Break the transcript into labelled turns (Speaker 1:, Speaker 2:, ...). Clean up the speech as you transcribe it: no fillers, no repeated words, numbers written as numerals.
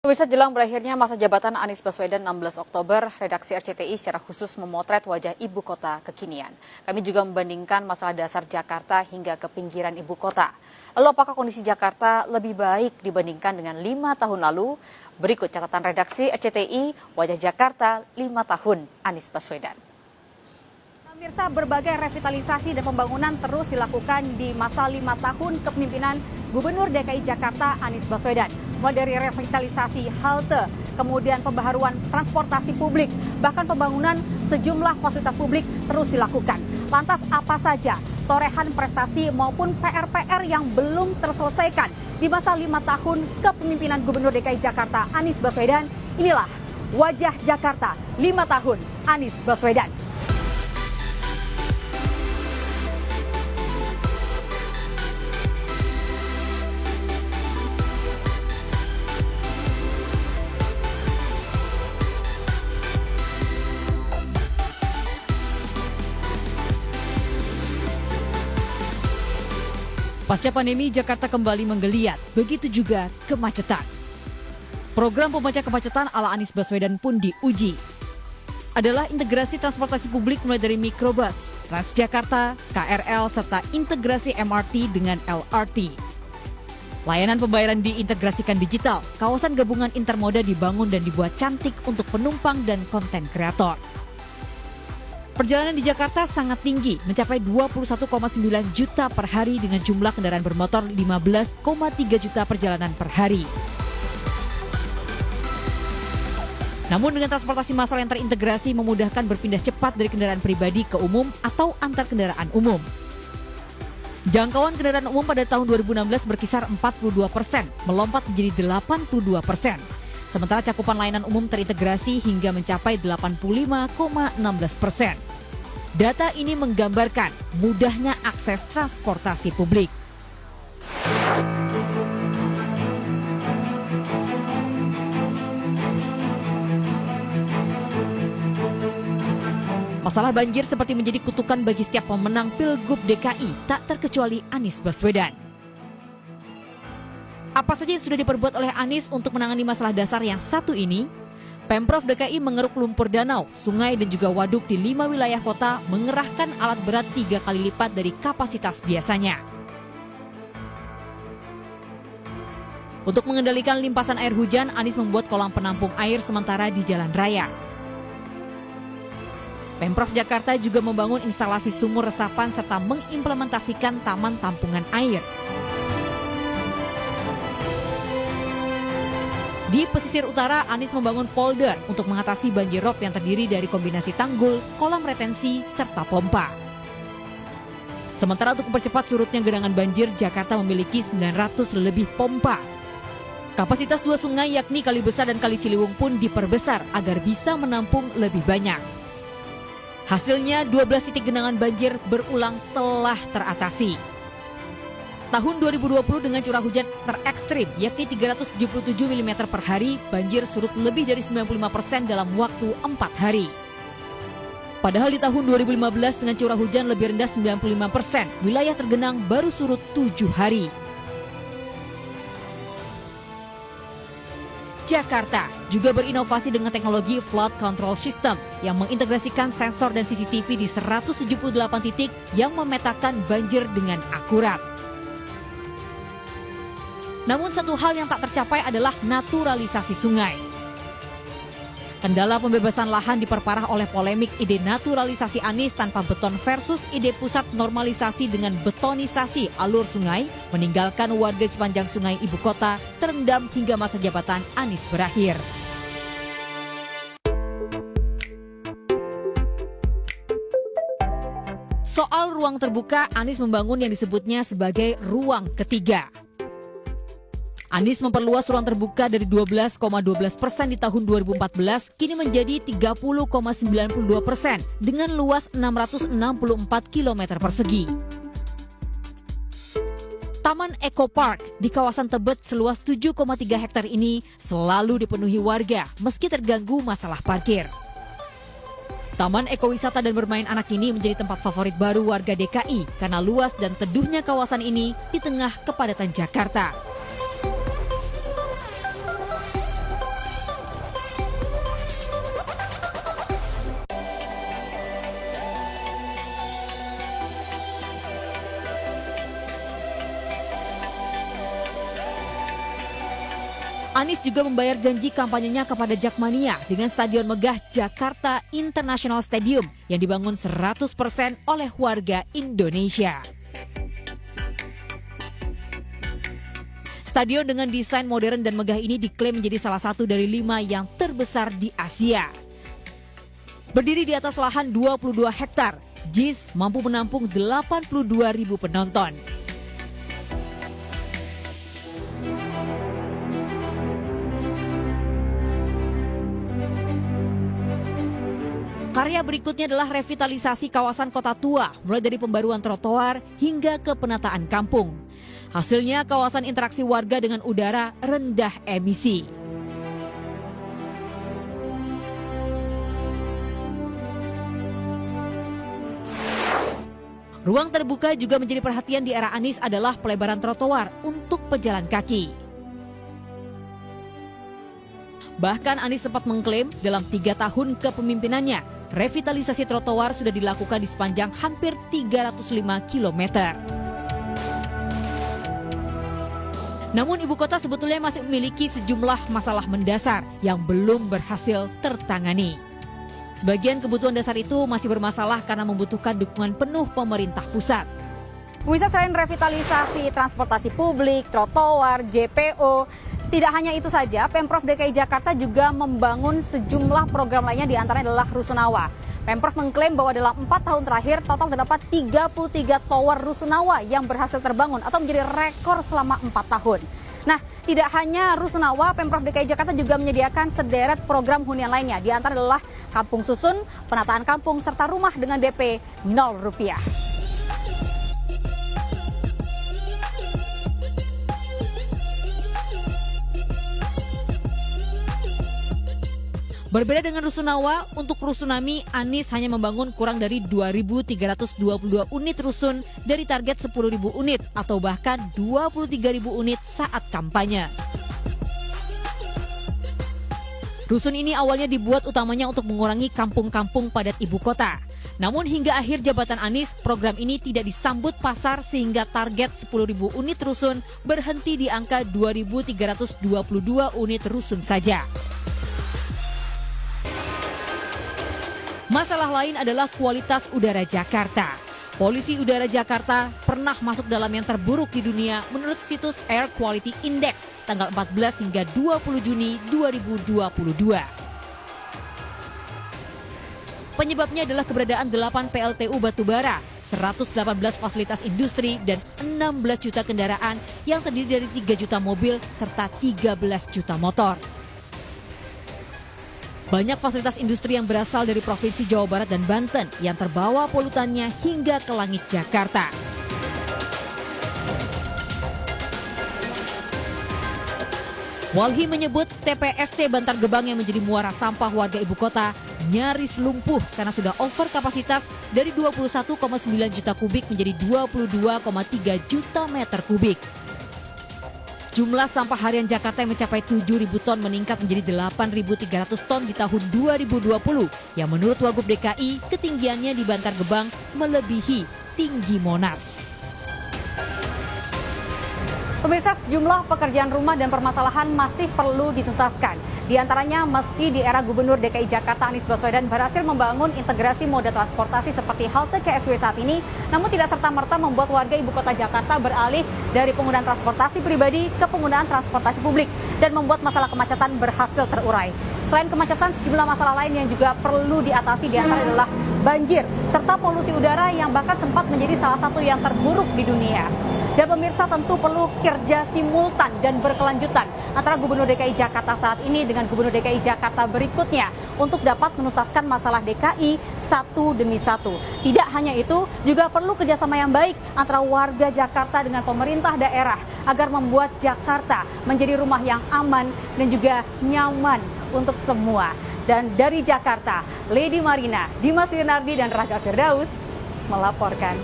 Speaker 1: Pemirsa, jelang berakhirnya masa jabatan Anies Baswedan 16 Oktober, redaksi RCTI secara khusus memotret wajah ibu kota kekinian. Kami juga membandingkan masalah dasar Jakarta hingga ke pinggiran ibu kota. Lalu apakah kondisi Jakarta lebih baik dibandingkan dengan 5 tahun lalu? Berikut catatan redaksi RCTI, wajah Jakarta 5 tahun Anies Baswedan.
Speaker 2: Pemirsa, berbagai revitalisasi dan pembangunan terus dilakukan di masa 5 tahun kepemimpinan Gubernur DKI Jakarta Anies Baswedan. Mulai dari revitalisasi halte, kemudian pembaharuan transportasi publik, bahkan pembangunan sejumlah fasilitas publik terus dilakukan. Lantas apa saja torehan prestasi maupun PR-PR yang belum terselesaikan di masa 5 tahun kepemimpinan Gubernur DKI Jakarta Anies Baswedan? Inilah wajah Jakarta 5 tahun Anies Baswedan.
Speaker 3: Pasca pandemi, Jakarta kembali menggeliat, begitu juga kemacetan. Program pemecah kemacetan ala Anies Baswedan pun diuji. Adalah integrasi transportasi publik mulai dari mikrobus, Transjakarta, KRL, serta integrasi MRT dengan LRT. Layanan pembayaran diintegrasikan digital, kawasan gabungan intermoda dibangun dan dibuat cantik untuk penumpang dan konten kreator. Perjalanan di Jakarta sangat tinggi, mencapai 21,9 juta per hari dengan jumlah kendaraan bermotor 15,3 juta perjalanan per hari. Namun dengan transportasi massal yang terintegrasi memudahkan berpindah cepat dari kendaraan pribadi ke umum atau antar kendaraan umum. Jangkauan kendaraan umum pada tahun 2016 berkisar 42%, melompat menjadi 82%. Sementara cakupan layanan umum terintegrasi hingga mencapai 85,16%. Data ini menggambarkan mudahnya akses transportasi publik. Masalah banjir seperti menjadi kutukan bagi setiap pemenang Pilgub DKI, tak terkecuali Anies Baswedan. Apa saja yang sudah diperbuat oleh Anies untuk menangani masalah dasar yang satu ini? Pemprov DKI mengeruk lumpur danau, sungai dan juga waduk di 5 wilayah kota, mengerahkan alat berat 3 kali lipat dari kapasitas biasanya. Untuk mengendalikan limpasan air hujan, Anies membuat kolam penampung air sementara di jalan raya. Pemprov Jakarta juga membangun instalasi sumur resapan serta mengimplementasikan taman tampungan air. Di pesisir utara, Anies membangun polder untuk mengatasi banjir rob yang terdiri dari kombinasi tanggul, kolam retensi, serta pompa. Sementara untuk mempercepat surutnya genangan banjir, Jakarta memiliki 900 lebih pompa. Kapasitas 2 sungai yakni Kali Besar dan Kali Ciliwung pun diperbesar agar bisa menampung lebih banyak. Hasilnya 12 titik genangan banjir berulang telah teratasi. Tahun 2020 dengan curah hujan terekstrim yakni 377 mm per hari, banjir surut lebih dari 95% dalam waktu 4 hari. Padahal di tahun 2015 dengan curah hujan lebih rendah 95%, wilayah tergenang baru surut 7 hari. Jakarta juga berinovasi dengan teknologi flood control system yang mengintegrasikan sensor dan CCTV di 178 titik yang memetakan banjir dengan akurat. Namun satu hal yang tak tercapai adalah naturalisasi sungai. Kendala pembebasan lahan diperparah oleh polemik ide naturalisasi Anies tanpa beton versus ide pusat normalisasi dengan betonisasi alur sungai, meninggalkan warga di sepanjang sungai ibu kota terendam hingga masa jabatan Anies berakhir. Soal ruang terbuka, Anies membangun yang disebutnya sebagai ruang ketiga. Anies memperluas ruang terbuka dari 12,12% di tahun 2014 kini menjadi 30,92% dengan luas 664 km persegi. Taman Eco Park di kawasan Tebet seluas 7,3 hektar ini selalu dipenuhi warga meski terganggu masalah parkir. Taman ekowisata dan bermain anak ini menjadi tempat favorit baru warga DKI karena luas dan teduhnya kawasan ini di tengah kepadatan Jakarta. Anies juga membayar janji kampanyenya kepada Jakmania dengan stadion megah Jakarta International Stadium yang dibangun 100% oleh warga Indonesia. Stadion dengan desain modern dan megah ini diklaim menjadi salah satu dari 5 yang terbesar di Asia. Berdiri di atas lahan 22 hektar, JIS mampu menampung 82.000 penonton. Karya berikutnya adalah revitalisasi kawasan kota tua, mulai dari pembaruan trotoar hingga ke penataan kampung. Hasilnya kawasan interaksi warga dengan udara rendah emisi. Ruang terbuka juga menjadi perhatian di era Anies adalah pelebaran trotoar untuk pejalan kaki. Bahkan Anies sempat mengklaim dalam 3 tahun kepemimpinannya, revitalisasi trotoar sudah dilakukan di sepanjang hampir 305 km. Namun ibu kota sebetulnya masih memiliki sejumlah masalah mendasar yang belum berhasil tertangani. Sebagian kebutuhan dasar itu masih bermasalah karena membutuhkan dukungan penuh pemerintah pusat.
Speaker 2: Bisa selain revitalisasi transportasi publik, trotoar, JPO, tidak hanya itu saja, Pemprov DKI Jakarta juga membangun sejumlah program lainnya, diantaranya adalah Rusunawa. Pemprov mengklaim bahwa dalam 4 tahun terakhir total terdapat 33 tower Rusunawa yang berhasil terbangun atau menjadi rekor selama 4 tahun. Nah, tidak hanya Rusunawa, Pemprov DKI Jakarta juga menyediakan sederet program hunian lainnya, diantaranya adalah Kampung Susun, penataan kampung, serta rumah dengan DP 0 rupiah.
Speaker 3: Berbeda dengan Rusunawa, untuk Rusunami, Anies hanya membangun kurang dari 2.322 unit rusun dari target 10.000 unit atau bahkan 23.000 unit saat kampanye. Rusun ini awalnya dibuat utamanya untuk mengurangi kampung-kampung padat ibu kota. Namun hingga akhir jabatan Anies, program ini tidak disambut pasar sehingga target 10.000 unit rusun berhenti di angka 2.322 unit rusun saja. Masalah lain adalah kualitas udara Jakarta. Polusi udara Jakarta pernah masuk dalam yang terburuk di dunia menurut situs Air Quality Index tanggal 14 hingga 20 Juni 2022. Penyebabnya adalah keberadaan 8 PLTU batubara, 118 fasilitas industri, dan 16 juta kendaraan yang terdiri dari 3 juta mobil serta 13 juta motor. Banyak fasilitas industri yang berasal dari Provinsi Jawa Barat dan Banten yang terbawa polutannya hingga ke langit Jakarta. Walhi menyebut TPST Bantar Gebang yang menjadi muara sampah warga ibu kota nyaris lumpuh karena sudah over kapasitas dari 21,9 juta kubik menjadi 22,3 juta meter kubik. Jumlah sampah harian Jakarta yang mencapai 7.000 ton meningkat menjadi 8.300 ton di tahun 2020 yang menurut Wagub DKI ketinggiannya di Bantar Gebang melebihi tinggi Monas.
Speaker 2: Pemirsa, sejumlah pekerjaan rumah dan permasalahan masih perlu dituntaskan. Di antaranya meski di era Gubernur DKI Jakarta Anies Baswedan berhasil membangun integrasi moda transportasi seperti halte CSW saat ini, namun tidak serta-merta membuat warga ibu kota Jakarta beralih dari penggunaan transportasi pribadi ke penggunaan transportasi publik dan membuat masalah kemacetan berhasil terurai. Selain kemacetan, sejumlah masalah lain yang juga perlu diatasi diantaranya adalah banjir serta polusi udara yang bahkan sempat menjadi salah satu yang terburuk di dunia. Dan pemirsa, tentu perlu kerja simultan dan berkelanjutan antara Gubernur DKI Jakarta saat ini dengan Gubernur DKI Jakarta berikutnya untuk dapat menuntaskan masalah DKI satu demi satu. Tidak hanya itu, juga perlu kerjasama yang baik antara warga Jakarta dengan pemerintah daerah agar membuat Jakarta menjadi rumah yang aman dan juga nyaman untuk semua. Dan dari Jakarta, Lady Marina, Dimas Yunardi, dan Raga Firdaus melaporkan.